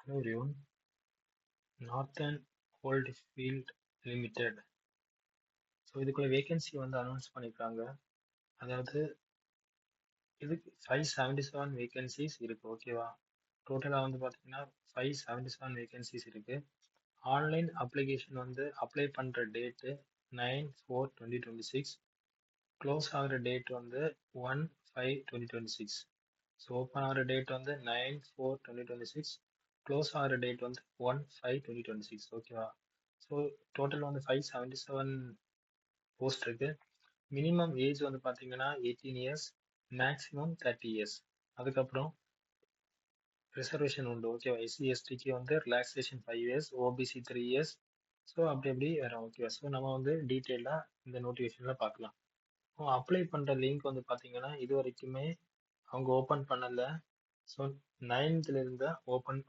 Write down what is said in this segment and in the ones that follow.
Hello everyone, Northern Oldfield Limited. So இதுக்குள்ள vacancy வந்து announce பண்ணியிருக்காங்க. அதாவது இதுக்கு 577 வேகன்சிஸ் இருக்கு, ஓகேவா? டோட்டலாக வந்து பார்த்தீங்கன்னா 577 வேகன்சிஸ் இருக்கு. ஆன்லைன் அப்ளிகேஷன் வந்து அப்ளை பண்ணுற டேட்டு 9/4/2026. க்ளோஸ் ஆகிற டேட் வந்து 1/5/2026. ஸோ ஓப்பன் ஆகிற டேட் வந்து 9/4/2026. க்ளோஸ் ஆகிற டேட் வந்து 1/5/2026, ஓகேவா? ஸோ டோட்டல் வந்து 577 போஸ்ட் இருக்கு. மினிமம் ஏஜ் வந்து பார்த்தீங்கன்னா 18 இயர்ஸ், மேக்ஸிமம் 30 இயர்ஸ். அதுக்கப்புறம் ரிசர்வேஷன் உண்டு, ஓகேவா? எஸ்சி எஸ்டிக்கு வந்து relaxation 5 years, OBC 3 years. So அப்படி வரும், ஓகேவா? ஸோ நம்ம வந்து டீட்டெயிலாக இந்த நோட்டிஃபிகேஷனில் பார்க்கலாம். அப்ளை பண்ணுற லிங்க் வந்து பார்த்தீங்கன்னா இது வரைக்குமே அவங்க ஓப்பன் பண்ணல. ஸோ 9th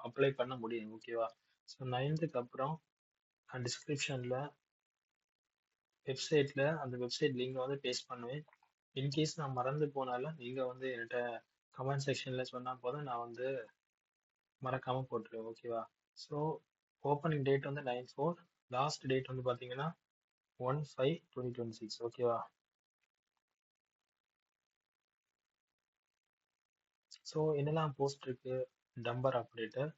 அப்ளை பண்ண முடியும், ஓகேவா? ஸோ 9th அப்புறம் டிஸ்கிரிப்ஷனில் வெப்சைட்டில் அந்த வெப்சைட் லிங்கை வந்து பேஸ்ட் பண்ணுவேன். இன்கேஸ் நான் மறந்து போனாலும் நீங்கள் வந்து என்கிட்ட கமெண்ட் செக்ஷனில் சொன்னால் போதும், நான் வந்து மறக்காமல் போட்டுருவேன், ஓகேவா? ஸோ ஓப்பனிங் டேட் வந்து 9/4, லாஸ்ட் டேட் வந்து பார்த்தீங்கன்னா 1/5/2026, ஓகேவா? ஸோ என்னெல்லாம் போஸ்ட் இருக்கு? Dumper operator,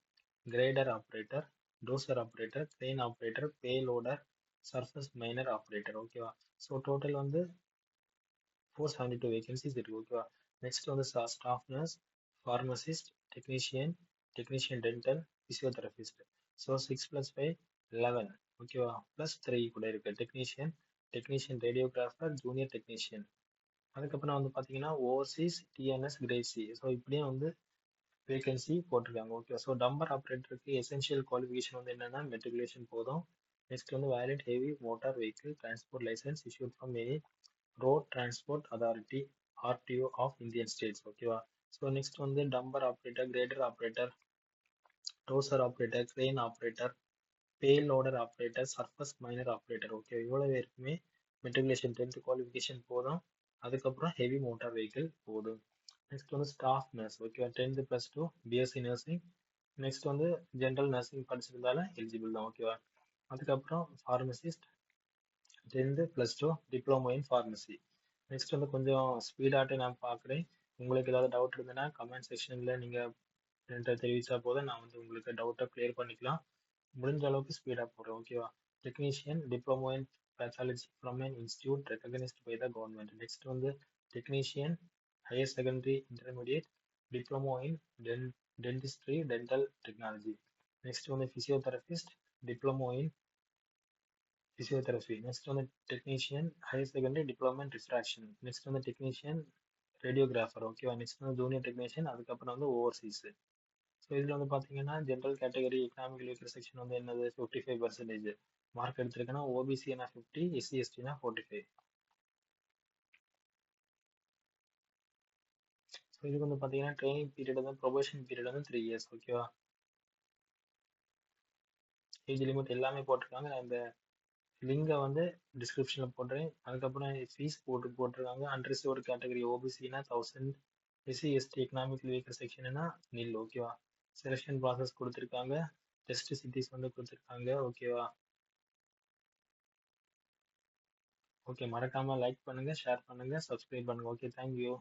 grader operator, dozer operator, crane operator, payloader, surface miner operator, ஓகேவா? ஸோ டோட்டல் வந்து 472 வேகன்சிஸ் இருக்கு, ஓகேவா? நெக்ஸ்ட் வந்து staff nurse, pharmacist, technician, technician dental, physiotherapist. So 6+5 11, ஓகேவா? ப்ளஸ் 3 கூட இருக்கு, technician, technician radiographer, junior technician. அதுக்கப்புறம் வந்து பார்த்தீங்கன்னா overseas, TNS, grade C. So இப்படியே வந்து வேகன்சி போட்டிருக்காங்க, ஓகே? ஸோ டம்பர் ஆப்ரேட்டருக்கு எசென்ஷியல் குவாலிஃபிகேஷன் வந்து என்னன்னா மெட்ரிகுலேஷன் போதும். நெக்ஸ்ட் வந்து valid heavy motor vehicle transport licence issued from any road transport authority RTO of Indian states, ஓகேவா? ஸோ நெக்ஸ்ட் வந்து dumper operator, grader operator, dozer operator, crane operator, payloader operator, surface miner operator, okay? இவ்வளோ பேருக்குமே matriculation 10th qualification போதும். அதுக்கப்புறம் heavy motor vehicle போதும். Next வந்து staff nurse, ஓகேவா? 10th +2 BSc nursing. Next வந்து ஜென்ரல் நர்சிங் படிச்சிருந்தாலும் எலிஜிபிள் தான், ஓகேவா? அதுக்கப்புறம் pharmacist 10th +2 diploma in pharmacy. Next வந்து கொஞ்சம் ஸ்பீடாகட்டே நான் பார்க்குறேன். உங்களுக்கு ஏதாவது டவுட் இருந்ததுன்னா கமெண்ட் செக்ஷனில் நீங்கள் என்கிட்ட தெரிவித்தா போதும், நான் வந்து உங்களுக்கு டவுட்டை கிளியர் பண்ணிக்கலாம். முடிஞ்ச அளவுக்கு ஸ்பீடாக போடுறேன், ஓகேவா? Technician diploma in pathology from an institute recognized by the government. Next வந்து technician higher secondary intermediate diploma in dentistry dental technology. Next வந்து physiotherapist diploma in physiotherapy. Next வந்து technician higher secondary diploma in refraction. Next வந்து technician radiographer, ஓகேவா? Next வந்து junior technician. அதுக்கப்புறம் வந்து overseas. So இதில் வந்து பார்த்தீங்கன்னா general category economical weaker section வந்து என்னது 55% மார்க் எடுத்திருக்கேன்னா, ஓபிசினா 50, எஸ்சி எஸ்டினா 45. ஸோ இதுக்கு வந்து பார்த்தீங்கன்னா ட்ரைனிங் பீரியட் வந்து ப்ரொபேஷன் பீரியட் வந்து 3 இயர்ஸ், ஓகேவா? ஏஜ் லிமிட் எல்லாமே போட்டிருக்காங்க. நான் இந்த லிங்கை வந்து டிஸ்கிரிப்ஷனில் போடுறேன். அதுக்கப்புறம் ஃபீஸ் போட்டிருக்காங்க. அன்ரிசர்வ்டு கேட்டகரி ஓபிசினா 1000, எஸ்சி எஸ்டி எக்கனாமிக்கல் வீக்கர் செக்ஷன்னா நில், ஓகேவா? செலெக்ஷன் ப்ராசஸ் கொடுத்துருக்காங்க, டெஸ்ட் சிட்டிஸ் வந்து கொடுத்துருக்காங்க, ஓகேவா? ஓகே, மறக்காம லைக் பண்ணுங்க, ஷேர் பண்ணுங்க, சப்ஸ்கிரைப் பண்ணுங்க. Okay, thank you.